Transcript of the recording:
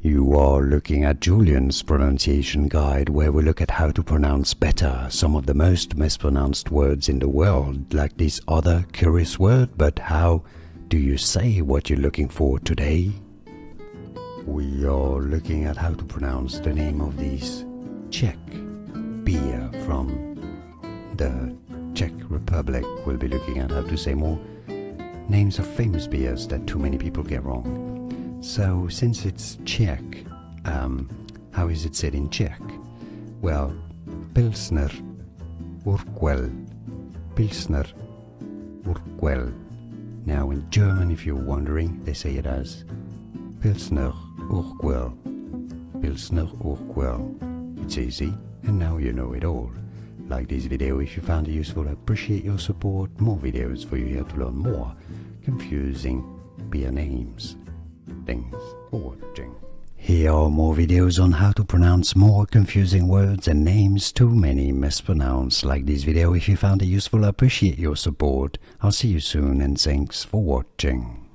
You are looking at Julian's pronunciation guide, where we look at how to pronounce better some of the most mispronounced words in the world, like this other curious word. But how do you say what you're looking for today? We are looking at how to pronounce the name of this Czech beer from the Czech Republic. We'll be looking at how to say more names of famous beers that too many people get wrong. So, since it's Czech, how is it said in Czech? Well, Pilsner Urquell. Pilsner Urquell. Now, in German, if you're wondering, they say it as Pilsner Urquell. Pilsner Urquell. It's easy, and now you know it all. Like this video if you found it useful. I appreciate your support. More videos for you here to learn more confusing beer names. Thanks for watching. Here are more videos on how to pronounce more confusing words and names too many mispronounced. Like this video if you found it useful. I appreciate your support. I'll see you soon, and thanks for watching.